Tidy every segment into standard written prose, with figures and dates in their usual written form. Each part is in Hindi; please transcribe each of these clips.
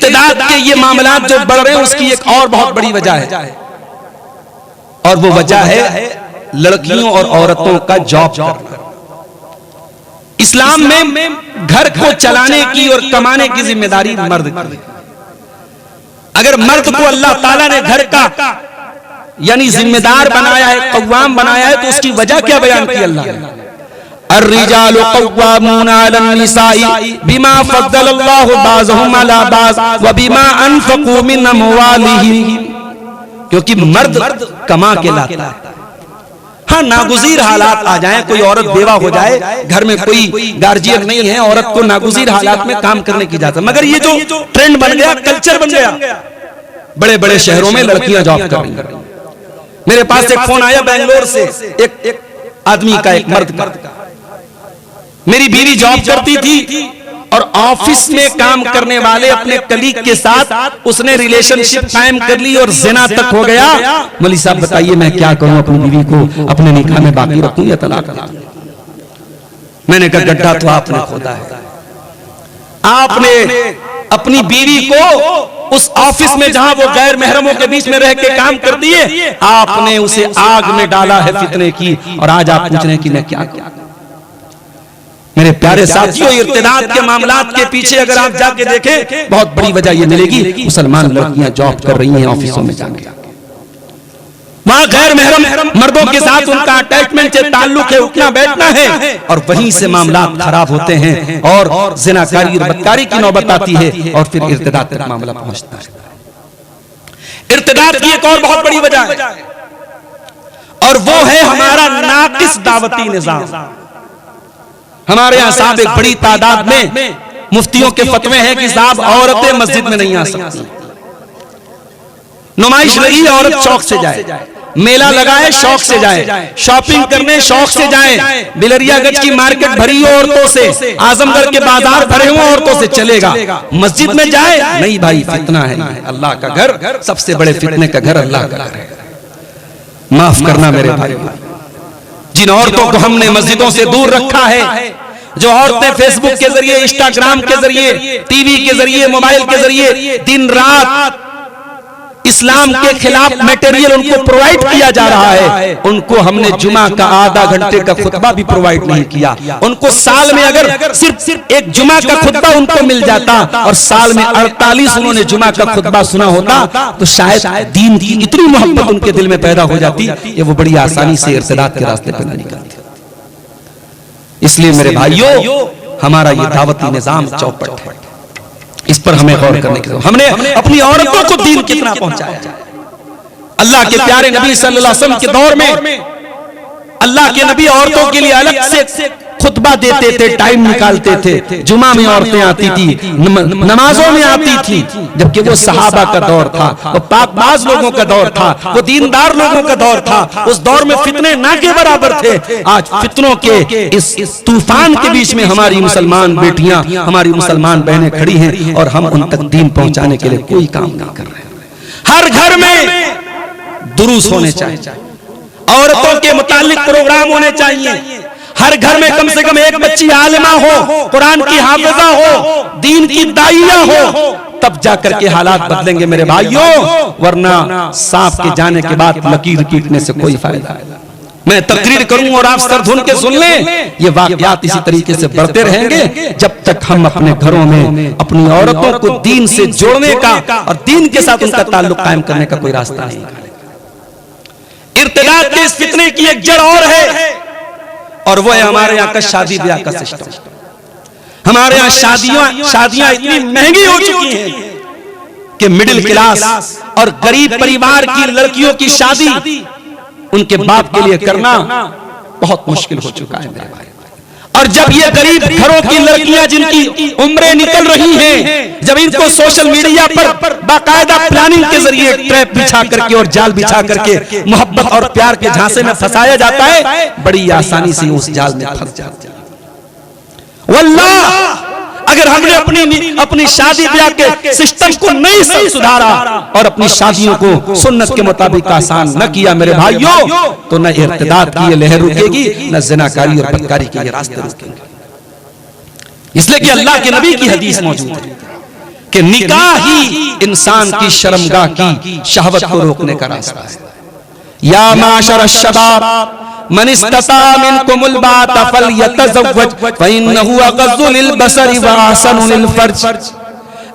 इर्तिदाद के ये मामलात जो बढ़ रहे हैं उसकी एक और बहुत बड़ी वजह है, और वो वजह है लड़कियों और औरतों का जॉब करना। इस्लाम में घर को चलाने की और कमाने की जिम्मेदारी मर्द की। अगर मर्द को अल्लाह ताला ने घर का यानी जिम्मेदार बनाया है, कव्वाम बनाया है, तो उसकी वजह क्या बयान की अल्लाह ने? अर्रिजालु कव्वामूना अलन निसाई बिमा फद्दलल्लाहु बाज़हुम अला बाज़ व बिमा अनफक़ू मिन अमवालिहिम। क्योंकि मर्द कमा के लाता है। हाँ, नागुज़ीर हालात आ जाएं, कोई औरत बेवा हो जाए, घर में कोई गार्जियन नहीं है, औरत को नागुज़ीर हालात में काम करने की इजाजत। मगर ये जो ट्रेंड बन गया, कल्चर बन गया, बड़े बड़े शहरों में लड़कियां जॉब कर रही हैं। मेरे पास एक फोन आया बेंगलोर से, एक आदमी का, एक मर्द का। मेरी बीवी जॉब करती थी और ऑफिस में काम करने वाले अपने कलीग के साथ उसने रिलेशनशिप कायम कर ली और ज़िना तक हो गया। मौलवी साहब बताइए मैं क्या करूं, अपनी बीवी को अपने निकाह में बाकी रखूं या तलाक दूं? मैंने कहा गड्ढा तो आपने खोदा है। आपने अपनी बीवी को उस ऑफिस में जहां वो गैर महरमों के बीच में रह के काम कर दिए, आपने उसे आग में डाला है फितने की, और आज आप पूछ रहे हैं कि मैं क्या करूं? मेरे प्यारे साथियों, इर्तिदाद के मामलात के पीछे अगर आप जाके देखें, बहुत बड़ी वजह ये मिलेगी, मुसलमान लड़कियां जॉब कर रही हैं ऑफिसों में जाके, वहां गैर महरम मर्दों के साथ उनका अटैचमेंट है, ताल्लुक है, उठना बैठना है, और वहीं से मामलात खराब होते हैं और ज़िनाकारी और बदकारी की नौबत आती है, और फिर इर्तिदाद तक मामला पहुंचता है। इर्तिदाद की एक और बहुत बड़ी वजह है, और वो है हमारा नाकिस दावती निजाम। हमारे यहाँ साहब एक बड़ी तादाद में मुफ्तियों के फतवे हैं कि साहब औरतें मस्जिद में नहीं आ सकती। नुमाइश लगी, औरत शौक से जाए, मेला लगाए शौक से जाए, शॉपिंग करने शौक से जाए, बिलरियागंज की मार्केट भरी हो औरतों से, आजमगढ़ के बाजार भरे हुए औरतों से, चलेगा। मस्जिद में जाए नहीं भाई, फितना है, अल्लाह का घर सबसे बड़े फितने का घर अल्लाह का घर है। माफ करना मेरे भाई, जिन औरतों को हमने मस्जिदों से दूर रखा है, जो औरतें फेसबुक के जरिए, इंस्टाग्राम के जरिए, टीवी के जरिए, मोबाइल के जरिए दिन रात इस्लाम के खिलाफ मटेरियल उनको प्रोवाइड किया जा रहा है, उनको हमने जुमा का आधा घंटे का खुतबा भी प्रोवाइड नहीं किया। उनको साल में अगर सिर्फ एक जुमा का खुतबा उनको मिल जाता और साल में 48 उन्होंने जुमा का खुतबा सुना होता, तो शायद दीन की इतनी मोहब्बत उनके दिल में पैदा हो जाती कि वो बड़ी आसानी से इर्तिदाद के रास्ते पर न निकलती। इसलिए मेरे भाइयों, हमारा ये दावती निजाम चौपट है, इस पर हमें गौर करने की जरूरत। हमने अपनी औरतों को दीन कितना पहुंचाया? अल्लाह के प्यारे नबी सल्लल्लाहु अलैहि वसल्लम के दौर में अल्लाह के नबी औरतों के लिए अलग से खुतबा देते थे, टाइम निकालते थे। जुमा में औरतें आती थी, नमाजों में आती थी, जबकि वो सहाबा का दौर था, वो पाकबाज लोगों का दौर था, वो दीनदार लोगों का दौर था। उस दौर में फितने ना के बराबर थे। आज फितनों के इस तूफान के बीच में हमारी मुसलमान बेटियां, हमारी मुसलमान बहनें खड़ी हैं, और हम उन तक दीन पहुंचाने के लिए कोई काम नहीं कर रहे। हर घर में दुरूस होने चाहिए, औरतों के मुतालिक प्रोग्राम होने चाहिए, हर घर में कम से कम एक बच्ची आलिमा हो, कुरान की हाफिजा हो, दीन की दाइया हो, तब जाकर के हालात बदलेंगे मेरे भाइयों, वरना सांप के जाने के बाद लकीर पीटने से कोई फायदा नहीं। मैं तकरीर करूं और आप सर धुन के सुन लें, ये वाकयात इसी तरीके से बढ़ते रहेंगे जब तक हम अपने घरों में अपनी औरतों को दीन से जोड़ने का और दीन के साथ उनका ताल्लुक कायम करने का कोई रास्ता नहीं। इर्तिदाद के इस फितने की एक जड़ और है, और वो है हमारे यहाँ का शादी ब्याह का सिस्टम। हमारे यहाँ शादियां इतनी महंगी हो चुकी हैं कि मिडिल क्लास और गरीब परिवार की लड़कियों की शादी उनके बाप के लिए करना बहुत मुश्किल हो चुका है मेरे भाई। और जब ये गरीब घरों की लड़कियां जिनकी उम्रें निकल रही हैं, जब इनको सोशल मीडिया पर बाकायदा प्लानिंग के जरिए ट्रैप बिछा करके और जाल बिछा करके मोहब्बत और प्यार के झांसे में फंसाया जाता है, बड़ी आसानी से उस जाल में फंस जाते हैं। वल्लाह, अगर हमने अपनी शादी ब्याह के सिस्टम को नहीं सुधारा और अपनी शादियों को सुन्नत के मुताबिक आसान न किया मेरे भाइयों, तो न इर्तिदाद की ये लहर रुकेगी, न ज़िनाकारी और बदकारी के ये रास्ते रुकेंगे। इसलिए कि अल्लाह के नबी की हदीस मौजूद है कि निकाह ही इंसान की शर्मगाह की शहवत को रोकने का रास्ता है। या माशर शबाब मन इस्तता मिनकुमुल बात फलयतज़व्वज फइन्नहु अग़ज़्ज़ु लिलबसरि व अहसनु लिलफर्ज।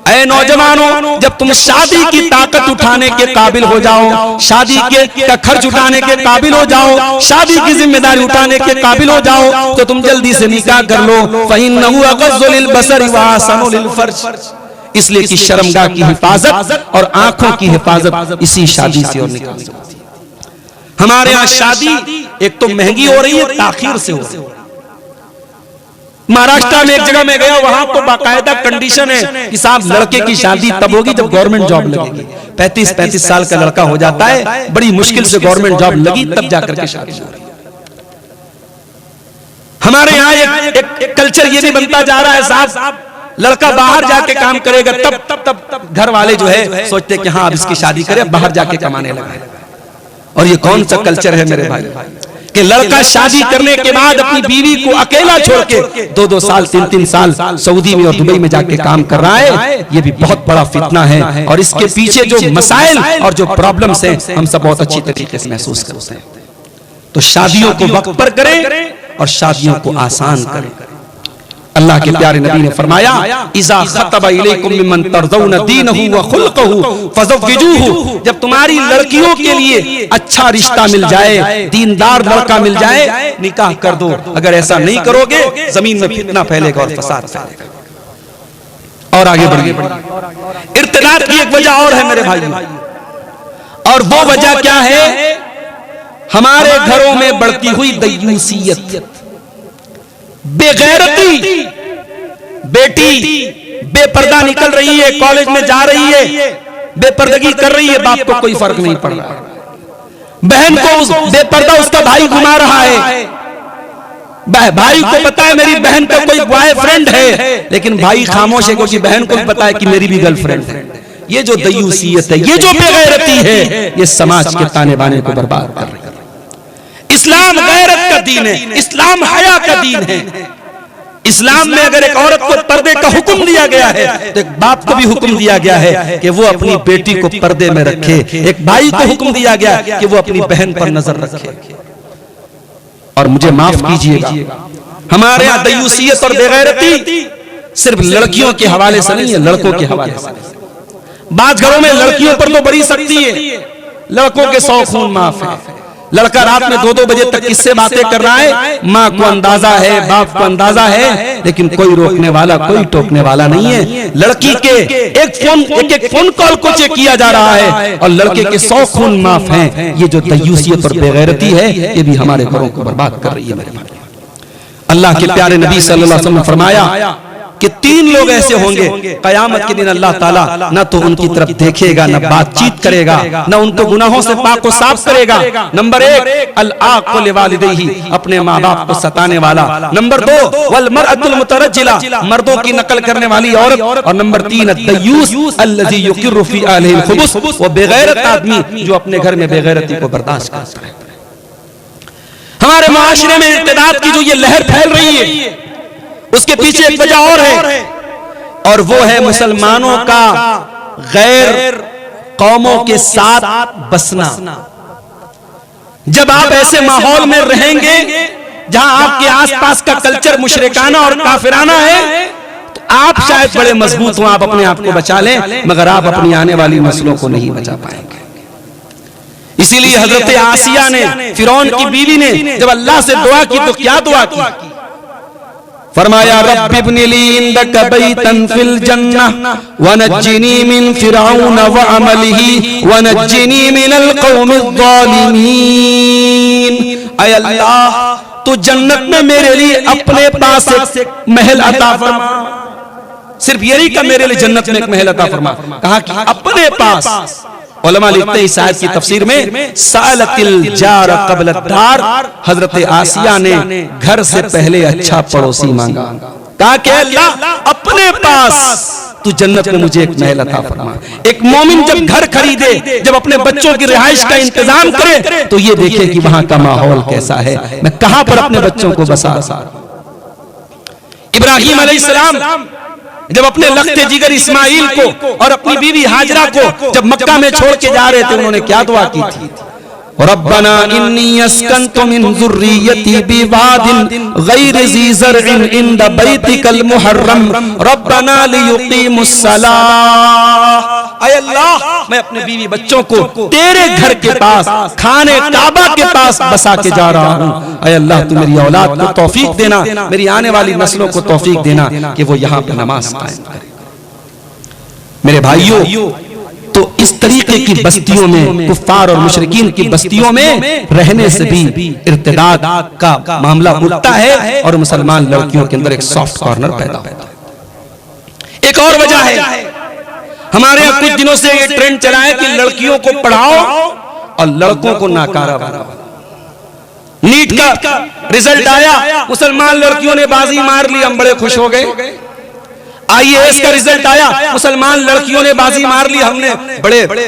ऐ नौजवानों, जब तुम शादी की ताकत उठाने के काबिल हो जाओ, शादी के खर्च उठाने के काबिल हो जाओ, शादी की जिम्मेदारी उठाने के काबिल हो जाओ, तो तुम जल्दी से निकाह कर लो। फइन्नहु अग़ज़्ज़ु लिलबसरि व अहसनु लिलफर्ज। इसलिए कि शर्मगाह की हिफाजत और आंखों की हिफाजत इसी शादी से और निकाह से होती है। हमारे यहाँ शादी एक तो महंगी हो रही है, ताखीर से हो रही है। महाराष्ट्र में एक जगह में गया, वहां तो बाकायदा कंडीशन है कि साहब लड़के की शादी तब होगी जब गवर्नमेंट जॉब लगेगी। 35-35 साल का लड़का हो जाता है, बड़ी मुश्किल से गवर्नमेंट जॉब लगी तब जाकर के शादी हो रही है। हमारे यहाँ एक कल्चर ये भी बनता जा रहा है, साहब लड़का बाहर जाके काम करेगा तब घर वाले जो है सोचते कि हाँ अब इसकी शादी करें, बाहर जाके कमाने लगा है। और ये कौन सा कल्चर है मेरे भाई कि लड़का शादी करने के बाद अपनी बीवी को अकेला छोड़ के 2-2 साल 3-3 साल सऊदी में और दुबई में जाके काम कर रहा है। ये भी बहुत बड़ा फितना है और इसके पीछे जो मसाइल और जो प्रॉब्लम्स हैं हम सब बहुत अच्छी तरीके से महसूस करते हैं। तो शादियों को वक्त पर करें और शादियों को आसान करें। अल्लाह के प्यारे नबी ने फरमाया, इज़ा खतबा इलैकुम मिमन तर्ज़ौना दीनहु व खुल्क़हु फज़व्विजूहु। जब तुम्हारी लड़कियों के लिए अच्छा रिश्ता मिल जाए, दीनदार लड़का मिल जाए, निकाह कर दो। अगर ऐसा नहीं करोगे जमीन में फितना फैलेगा और फसाद फैलेगा। और आगे बढ़िए। इर्तिदाद की एक वजह और है मेरे भाई, और वो वजह क्या है? हमारे घरों में बढ़ती हुई दय्यूसियत, बेगैरती। बेटी बेपर्दा निकल रही है, कॉलेज में जा रही है, बेपर्दगी कर रही है, बाप को कोई फर्क नहीं पड़ रहा। बहन को बेपर्दा उसका भाई घुमा रहा है, भाई को पता है मेरी बहन का कोई बॉयफ्रेंड है, लेकिन भाई खामोश है क्योंकि बहन को भी पता है कि मेरी भी गर्लफ्रेंड है। ये जो दय्यूसियत है, ये जो बेगैरती है, ये समाज के ताने बाने को बर्बाद कर रही है। इस्लाम गैरत का दीन है, इस्लाम हया का दीन है। इस्लाम में अगर एक औरत को पर्दे का हुक्म दिया गया है तो एक बाप को भी हुक्म दिया गया है कि वो अपनी बेटी को पर्दे में रखे। एक भाई को हुक्म दिया गया कि वो अपनी बहन पर नजर रखे। और मुझे माफ कीजिएगा, हमारे यहाँ दय्यूसियत और बेगैरती सिर्फ लड़कियों के हवाले से नहीं है, लड़कों के हवाले से। बात घरों में लड़कियों पर तो बड़ी सख्ती है, लड़कों के 100 खून माफ है। लड़का रात में 2-2 बजे तक किससे बातें कर रहा है, माँ को अंदाजा है, बाप को अंदाजा है, लेकिन कोई रोकने वाला, कोई टोकने वाला नहीं है। लड़की के एक फोन कॉल को चेक किया जा रहा है और लड़के के 100 खून माफ हैं। ये जो दय्यूसियत और बेगैरती है, ये भी हमारे घरों को बर्बाद कर रही है मेरे भाई। अल्लाह के प्यारे नबी सल्लल्लाहु अलैहि वसल्लम ने फरमाया कि 3 लोग ऐसे होंगे कयामत के दिन अल्लाह ताला न तो उनकी तरफ देखेगा, न बातचीत करेगा, न उनको गुनाहों से पाक को साफ करेगा। नंबर 1 अल-आक़ु लिवालिदैहि, अपने माँ बाप को सताने वाला। नंबर 2 वल मरअतुल मुतरज्जिला, मर्दों की नकल करने वाली औरत। और नंबर 3 अद-दय्यूस अल्लज़ी युक़िर्रु फ़ी अहलिहिल खुबुस, वो बेगैरत आदमी जो अपने घर में बेगैरती को बर्दाश्त करता है। हमारे माशरे में इर्तिदाद की जो ये लहर फैल रही है, उसके पीछे एक वजह और है, और वो है मुसलमानों का गैर कौमों के साथ बसना। जब आप ऐसे माहौल में रहेंगे जहां आपके आसपास का कल्चर मुशरिकाना और काफिराना है, तो आप शायद बड़े मजबूत हो, आप अपने आप को बचा लें, मगर आप अपनी आने वाली नस्लों को नहीं बचा पाएंगे। इसीलिए हजरत आसिया ने, फिरौन की बीवी ने, जब अल्लाह से दुआ की तो क्या दुआ की? फरमाया रब्बि इब्नि ली इंदक बैतन फिल जन्नह वनज्जिनी मिन फिरऔन व अमलिही वनज्जिनी मिनल कौमिज़ ज़ालिमीन। ऐ अल्लाह, तू जन्नत में मेरे लिए अपने पास एक महल अता फरमा। सिर्फ यही का मेरे लिए जन्नत में एक महल अता फरमा, कहा कि अपने पास। उलमा लिखते हैं इस आयत की तफसीर में, सालतिल जार क़ब्ल दार, हजरत आसिया ने घर से पहले अच्छा पड़ोसी मांगा। कहा कि अल्लाह अपने पास तू जन्नत में मुझे एक महल अता फरमा। एक मोमिन जब घर खरीदे, जब अपने बच्चों की रिहाइश का इंतजाम करे, तो ये देखे कि वहां का माहौल कैसा है, मैं कहां पर अपने बच्चों को बसा। इब्राहिम अलैहिस्सलाम जब अपने लखते जिगर इस्माइल को और अपनी बीवी हाजरा को जब मक्का में छोड़ के जा रहे थे, उन्होंने क्या दुआ की थी? रब्बना इन्नी अस्कन्तु मिन ज़ुर्रिय्यती बिवादिन गैरि ज़ी ज़र्इन इंद बैतिकल मुहर्रम रब्बना लियुक़ीमुस्सलाह। ऐ अल्लाह, मैं अपने बीवी बच्चों को तेरे घर के पास, खाने काबा के पास बसा के जा रहा हूँ। ऐ अल्लाह, तू मेरी औलाद को तौफीक देना, मेरी आने वाली नस्लों को तौफीक देना कि वो यहाँ पे नमाज कायम करे। मेरे भाइयों, तो इस तरीके की बस्तियों में, कुफ्फार और मुशरिकीन की बस्तियों में रहने से भी इर्तिदाद का मामला उठता है और मुसलमान लड़कियों के अंदर एक सॉफ्ट कॉर्नर पैदा होता है। एक और वजह है, हमारे यहाँ कुछ दिनों से ये ट्रेंड चला है कि लड़कियों को पढ़ाओ और लड़कों को नाकारा बनाओ। नीट का रिजल्ट आया, मुसलमान लड़कियों ने बाजी मार ली, हम बड़े खुश हो गए। IAS का रिजल्ट आया, मुसलमान लड़कियों ने बाजी मार ली,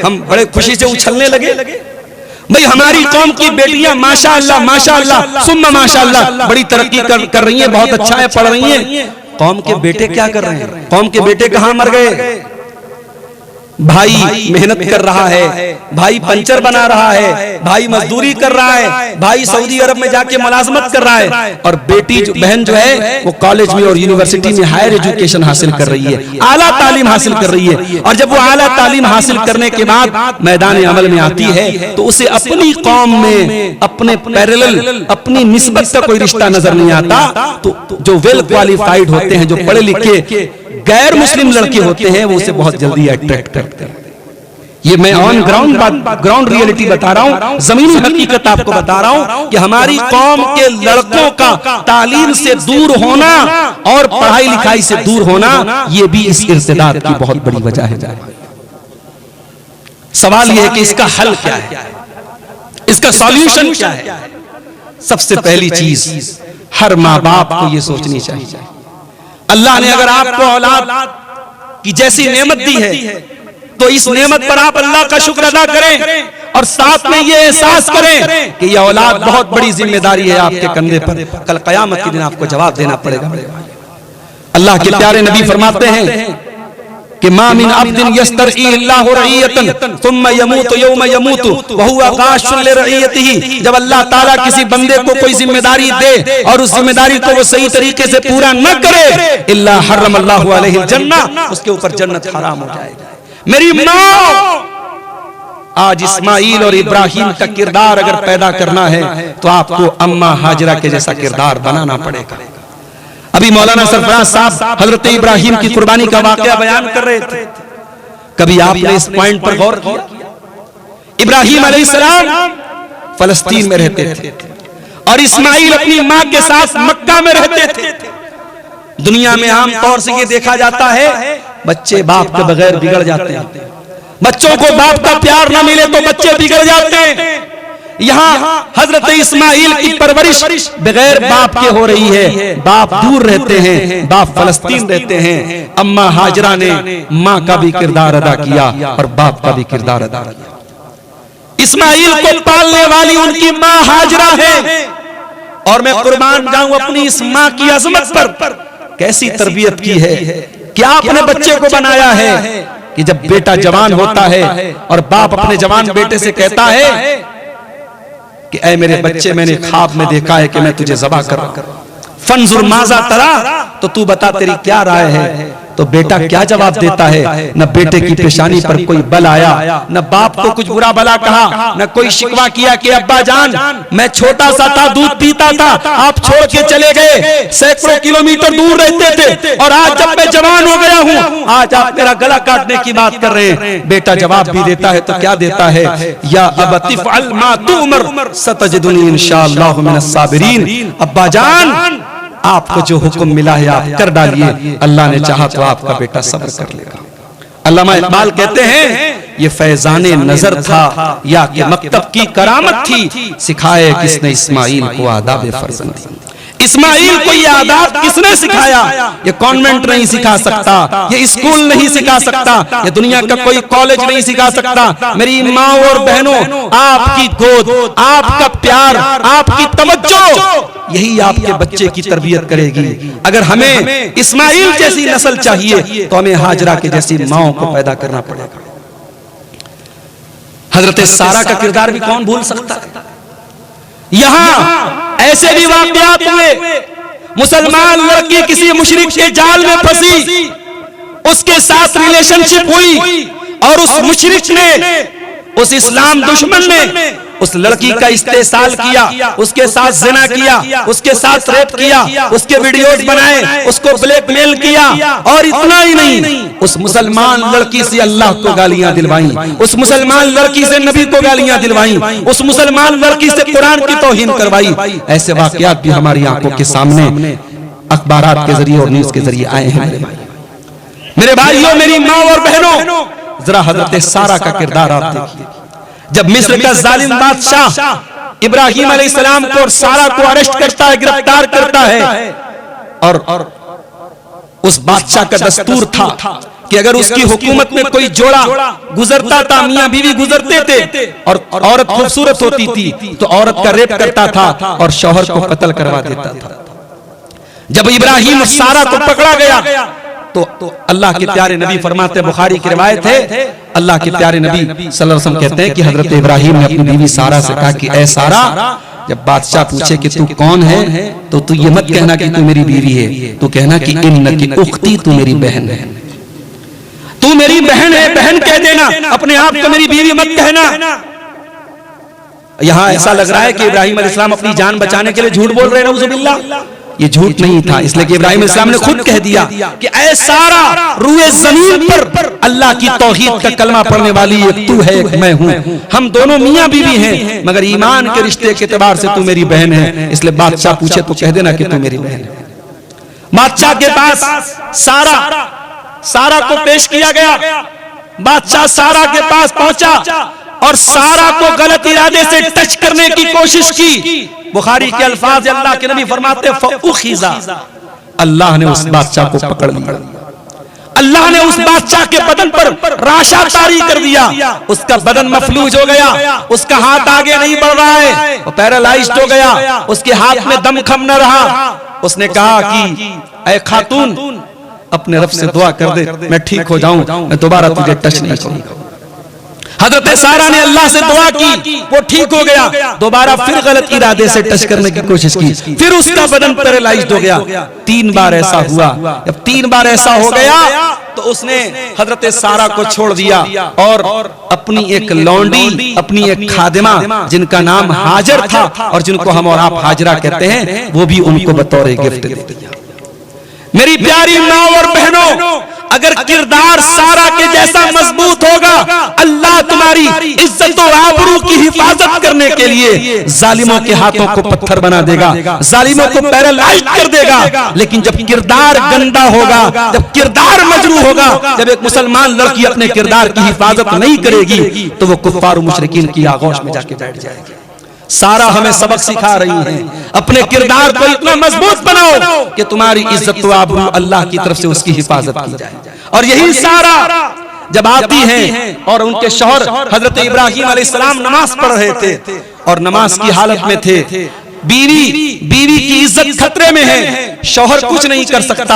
हम बड़े खुशी से उछलने लगे। भाई, हमारी कौम की बेटियां माशाअल्लाह माशाअल्लाह सुम्मा माशाअल्लाह बड़ी तरक्की कर रही हैं, बहुत अच्छा है, पढ़ रही हैं। कौम के बेटे क्या कर रहे हैं? कौम के बेटे कहां मर गए? भाई मेहनत कर रहा है, भाई पंचर बना रहा है, भाई मजदूरी कर रहा है, भाई सऊदी अरब में जाके मुलाजमत कर रहा है, और बेटी बहन जो है वो कॉलेज में और यूनिवर्सिटी में हायर एजुकेशन हासिल कर रही है, आला तालीम हासिल कर रही है। और जब वो आला तालीम हासिल करने के बाद मैदान अमल में आती है तो उसे अपनी कौम में अपने पैरेलल, अपनी निस्बत का कोई रिश्ता नजर नहीं आता। तो जो वेल क्वालिफाइड होते हैं, जो पढ़े लिखे गैर मुस्लिम लड़के होते हैं, वो उसे बहुत जल्दी अट्रैक्ट करते हैं। ये मैं ऑन ग्राउंड रियलिटी बता रहा हूं, जमीनी हकीकत आपको बता रहा हूं कि हमारी कौम के लड़कों का तालीम से दूर होना और पढ़ाई लिखाई से दूर होना, ये भी इस इर्तिदाद की बहुत बड़ी वजह है। सवाल यह है कि इसका हल क्या है, इसका सॉल्यूशन क्या है? सबसे पहली चीज हर माँ बाप को यह सोचनी चाहिए, अल्लाह ने अगर आपको औलाद की जैसी नेमत दी है तो इस नेमत पर आप अल्लाह का शुक्र अदा करें और साथ में ये एहसास करें कि यह औलाद बहुत बड़ी जिम्मेदारी है आपके कंधे पर। कल कयामत के दिन आपको जवाब देना पड़ेगा। अल्लाह के प्यारे नबी फरमाते हैं कि मा मिन अब्दिन यस्तरई अल्लाहु रईयतन सुम्मा यमूतु यौम यमूतु व हुवा गाशुन लिरईयतिही। जब अल्लाह ताला किसी बंदे को कोई जिम्मेदारी दे और उस जिम्मेदारी को वो सही तरीके से पूरा न करे, इल्ला हर्रम अल्लाहु अलैहिल जन्नह, उसके ऊपर जन्नत हराम हो जाएगी। मेरी माँ, आज इस्माइल और इब्राहिम का किरदार अगर पैदा करना है तो आपको अम्मा हाजरा के जैसा किरदार बनाना पड़ेगा। अभी मौलाना सरफराज साहब हजरत इब्राहिम की कुर्बानी का वाकया बयान कर रहे थे। कभी आपने इस पॉइंट पर गौर किया? इब्राहिम अलैहिस्सलाम फलस्तीन में रहते थे और इस्माइल अपनी मां के साथ मक्का में रहते थे। दुनिया में आम तौर से ये देखा जाता है, बच्चे बाप के बगैर बिगड़ जाते हैं, बच्चों को बाप का प्यार ना मिले तो बच्चे बिगड़ जाते हैं। यहाँ हजरत इस्माइल की परवरिश बगैर बाप के हो रही है, बाप दूर रहते हैं, बाप फलस्तीन रहते हैं। अम्मा हाजरा ने माँ का भी किरदार अदा किया और बाप का भी किरदार अदा किया। इस्माइल को पालने वाली उनकी माँ हाजरा है और मैं कुर्बान जाऊं अपनी इस माँ की अजमत पर। कैसी तरबियत की है, क्या अपने बच्चे को बनाया है कि जब बेटा जवान होता है और बाप अपने जवान बेटे से कहता है कि ऐ मेरे बच्चे, मैंने ख्वाब में देखा है कि मैं तुझे ज़बा कर रहा हूं, फंजुर माज़ा तरा, तो तू बता तेरी क्या राय है। तो बेटा क्या जवाब देता है? न बेटे की पेशानी पर कोई बल आया, न बाप को कुछ बुरा भला कहा, न कोई शिकवा किया कि अब्बा जान मैं छोटा सा था, दूध पीता था, आप छोड़ के चले गए, सैकड़ों किलोमीटर दूर रहते थे और आज जब मैं जवान हो गया हूँ, आज आप मेरा गला काटने की बात कर रहे हैं। बेटा जवाब भी देता है तो क्या देता है? या अबती फ़अल मा तुअमर सतजिदुनी इंशाअल्लाहु मिनस साबिरीन। अब्बा जान आपको जो हुक्म मिला है आप कर डालिए, अल्लाह ने चाहा तो आपका बेटा सब्र कर लेगा। अल्लामा इकबाल कहते हैं ये फैजाने नजर था या कि मकतब की करामत थी, सिखाए किसने इस्माइल को आदाब फर्जंदी। इस्माइल को ये आदाब किसने सिखाया? ये कॉन्वेंट नहीं सिखा सकता, ये स्कूल नहीं सिखा सकता, ये दुनिया का कोई कॉलेज नहीं सिखा सकता। मेरी माँ और बहनों, आपकी गोद, आपका प्यार, आपकी तवज्जो, यही आपके बच्चे की तरबियत करेगी। अगर हमें इस्माइल जैसी नस्ल चाहिए तो हमें हाजरा के जैसी माओ को पैदा करना पड़ेगा। हजरत सारा का किरदार भी कौन भूल सकता है? यहां ऐसे भी वाकयात हुए, मुसलमान लड़की किसी मुशरिक के जाल में फंसी, उसके साथ रिलेशनशिप हुई और उस मुशरिक ने, उस इस्लाम दुश्मन ने उस लड़की का इस्तेसाल किया, उसके साथ ज़िना किया, उसके साथ रेप किया, उसके वीडियोस बनाए, उसको ब्लैकमेल किया। और इतना ही नहीं, उस मुसलमान लड़की से अल्लाह को गालियां दिलवाई, उस मुसलमान लड़की से नबी को गालियां दिलवाई, उस मुसलमान लड़की से कुरान की तौहीन करवाई। ऐसे वाकयात भी हमारी आंखों के सामने अखबारात के जरिए और न्यूज के जरिए आए हैं। मेरे भाइयों, मेरी माँ और बहनों, जरा हजरत सारा का किरदार आप देखिए। जब मिस्र का जालिम बादशाह इब्राहिम अलैहिस्सलाम को और सारा को अरेस्ट करता है, गिरफ्तार करता है, और उस बादशाह का दस्तूर था कि अगर उसकी हुकूमत में कोई जोड़ा गुजरता था, मियां बीवी गुजरते थे और औरत खूबसूरत होती थी तो औरत का रेप करता था और शौहर को कत्ल करवा देता था। जब इब्राहिम और सारा को पकड़ा गया तो अल्लाह के प्यारे नबी फरमाते, बुखारी की रिवायत है, अल्लाह के प्यारे नबी सल्लल्लाहु अलैहि वसल्लम कहते हैं कि हजरत इब्राहिम ने अपनी बीवी सारा से कहा कि ऐ सारा, जब बादशाह पूछे कि तू कौन है तो तू ये मत कहना कि तू मेरी बीवी है, तू कहना कि इन्नकी उख्ती, तू मेरी बहन है, तू मेरी बहन है, बहन कह देना, अपने आप को मेरी बीवी मत कहना। यहां ऐसा लग रहा है कि इब्राहिम अलैहिस्सलाम अपनी जान बचाने के लिए झूठ बोल रहे हैं, नऊजुबिल्लाह। ये झूठ नहीं था, इसलिए कि इब्राहिम अलैहिस्सलाम ने खुद कह दिया कि ऐ सारा, रूए जमीन पर अल्लाह की तौहीद का कलमा पढ़ने वाली एक तू है, एक मैं हूं, हम दोनों मियां बीवी हैं, मगर ईमान के रिश्ते के एतबार से तू मेरी बहन है। इसलिए बादशाह पूछे तो कह देना कि तू मेरी बहन है। बादशाह के पास सारा को पेश किया गया। बादशाह सारा के पास पहुंचा और सारा को गलत इरादे से टच करने की कोशिश की। बुखारी के अल्फाज अल्लाह के नबी फरमाते, फउखिज़ा, अल्लाह ने उस बादशाह को पकड़ लिया, अल्लाह ने उस बादशाह के बदन पर राशा तारी कर दिया, उसका बदन मफलूज हो गया, उसका हाथ आगे नहीं बढ़ रहा है, वो पैरालाइज्ड हो गया, उसके हाथ में दम खम न रहा। उसने कहा कि ऐ खातून, अपने रब से दुआ कर दे मैं ठीक हो जाऊं, मैं दोबारा तुझे टच नहीं करूंगा। हजरत सारा ने अल्लाह से दुआ की, वो ठीक हो गया, दोबारा फिर गलत इरादे से टच करने की कोशिश की, फिर उसका बदन पैरालाइज्ड हो गया। 3 बार ऐसा हुआ। जब 3 बार ऐसा हो गया तो उसने हजरत सारा को छोड़ दिया और अपनी एक लौंडी, अपनी एक खादिमा जिनका नाम हाजर था और जिनको हम और आप हाजरा कहते हैं, वो भी उनको बतौर गिफ्ट दे दिया। मेरी प्यारी माँ और बहनों, अगर किरदार सारा के जैसा मजबूत होगा, अल्लाह तुम्हारी इज्जत और आबरू की हिफाजत करने के लिए जालिमों के हाथों को पत्थर बना देगा, जालिमों को पैरालाइज कर देगा। लेकिन जब किरदार गंदा होगा, जब किरदार मजरू होगा, जब एक मुसलमान लड़की अपने किरदार की हिफाजत नहीं करेगी तो वो कुफ्फार मुशरिकीन की आगोश में जाके बैठ जाएगी। सारा हमें सबक सिखा रही है, अपने किरदार को इतना मजबूत बनाओ कि तुम्हारी इज्जत व आबरू अल्लाह की तरफ से उसकी हिफाजत की जाए। और यही सारा जब आती हैं और उनके शौहर हजरत इब्राहिम अलैहिस्सलाम नमाज पढ़ रहे थे और नमाज की हालत में थे, बीवी की इज्जत खतरे में है, शौहर कुछ नहीं कर सकता,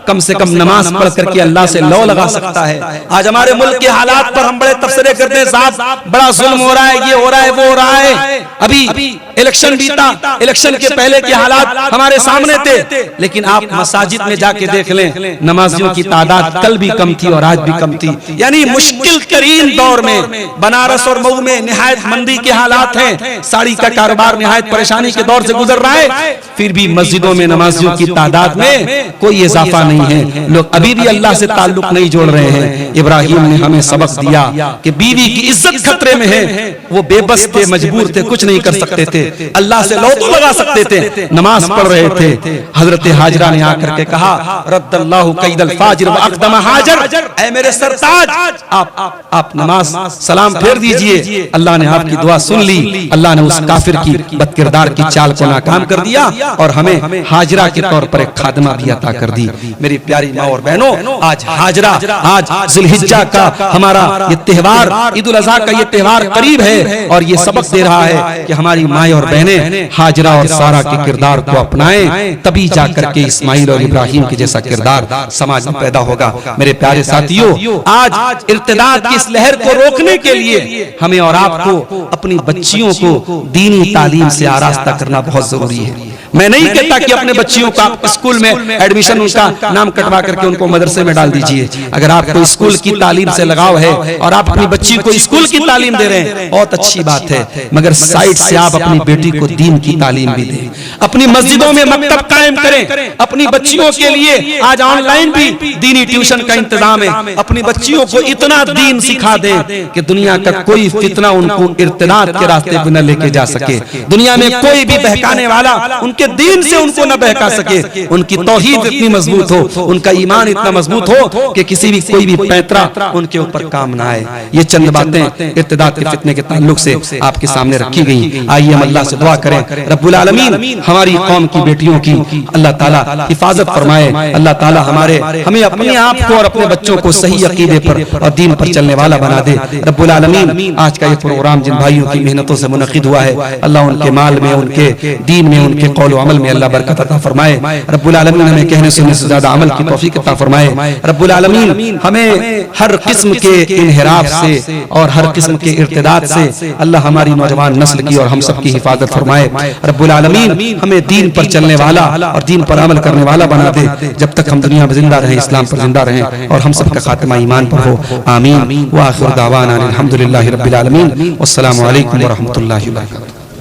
कम से कम नमाज पढ़ करके अल्लाह से लौ लगा सकता है। आज हमारे मुल्क के हालात पर हम बड़े तबसरे करते हैं, साहब बड़ा जुल्म हो रहा है, ये हो रहा है, वो हो रहा है। अभी इलेक्शन बीता, इलेक्शन के पहले के हालात हमारे सामने थे, लेकिन आप मसाजिद में जाके देख लें, नमाजियों की तादाद कल भी कम थी और आज भी कम थी। यानी मुश्किल तरीन दौर में बनारस और मऊ में निहायत मंदी के हालात हैं, साड़ी का कारोबार निहायत परेशानी के दौर से गुजर रहा है, फिर भी मस्जिदों में नमाजियों की तादाद में कोई इजाफा नहीं है। लोग अभी भी अल्लाह से ताल्लुक नहीं जोड़ रहे हैं। इब्राहिम ने हमें सबक दिया कि बीवी की इज्जत खतरे में है, वो बेबस थे, मजबूर थे, कुछ नहीं कर सकते थे, अल्लाह से लौ तो लगा सकते थे, नमाज पढ़ रहे थे। हजरत हाजरा ने आकर के कहा रद्दल्लाहु कैदल फाजिर व अक़दम हाजर, ऐ मेरे सरताज आप नमाज सलाम फेर दीजिए। अल्लाह ने आपकी दुआ सुन ली, अल्लाह ने उस काफिर की बदकिरदार की चाल को नाकाम कर दिया और हमें हाजरा के तौर पर एक खादमा भी अता कर दी। मेरी प्यारी माँ और बहनों, आज हाजरा, आज ज़ुल्हिज्जा का हमारा ये त्योहार, ईद उल अज़हा का ये त्योहार करीब है और ये सबक दे रहा है कि हमारी माँ और बहनें हाजरा और सारा के किरदार को अपनाएं, तभी जाकर के इस्माइल और इब्राहिम के जैसा किरदार समाज में पैदा होगा। मेरे प्यारे साथियों, आज इर्तिदाद की इस लहर को रोकने के लिए हमें और आपको अपनी बच्चियों को दीनी तालीम से आरास्ता करना बहुत जरूरी है। मैं नहीं कहता कि अपने बच्चियों का स्कूल में एडमिशन उनका नाम कटवा करके उनको मदरसे में डाल दीजिए। अगर आपको स्कूल की तालीम से लगाव है और आप अपनी बच्ची को स्कूल की तालीम दे रहे हैं, बहुत अच्छी बात है, मगर साइड से आप अपनी बेटी को दीन की तालीम भी दें। अपनी मस्जिदों में मकतब कायम करें, अपनी बच्चियों के लिए आज ऑनलाइन भी दीनी ट्यूशन का इंतजाम है। अपनी बच्चियों को इतना दीन सिखा दें कि दुनिया का कोई फितना उनको इर्तिदाद के रास्ते पर न लेके जा सके, दुनिया में कोई भी बहकाने वाला उनके दीन से उनको न बहका सके। उनकी तौहीद इतनी मजबूत हो, उनका ईमान इतना मजबूत हो कि किसी भी कोई भी पैंतरा उनके ऊपर काम ना आए। ये चंद बातें इर्तिदाद के फितने के ताल्लुक से आपके सामने रखी गई। आइए हम अल्लाह से दुआ करें, रब्बुल आलमीन हमारी कौम की बेटियों की अल्लाह ताला हिफाजत फरमाए। अल्लाह ताला हमें अपने आप को और अपने बच्चों को सही अकीदे पर और दीन पर चलने वाला बना दे। रब्बुल आलमीन आज का ये प्रोग्राम जिन भाइयों की मेहनतों से मुनक़िद हुआ है, अल्लाह उनके माल में, उनके दीन में, उनके कौल व अमल में अल्लाह बरकत अता फरमाए। रब्बुल आलमीन हमें कहने सुनने से ज्यादा अमल की तौफीक अता फरमाए। रब्बुल आलमीन हमें हर किस्म के इन्हिराफ से और हर किस्म के इर्तिदाद से अल्लाह हमारी नौजवान नस्ल की और हम सब की हिफाजत फरमाए। रब्बुल आलमीन हमें दीन पर चलने वाला और दीन पर अमल करने वाला बना दे, जब तक हम दुनिया में जिंदा रहें, इस्लाम पर जिंदा रहें और हम सब का खात्मा ईमान पर हो। आमीन। व आखिर दावाना अल्हम्दुलिल्लाहि रब्बिल आलमीन। वस्सलामु अलैकुम व रहमतुल्लाहि व बरकातुहू।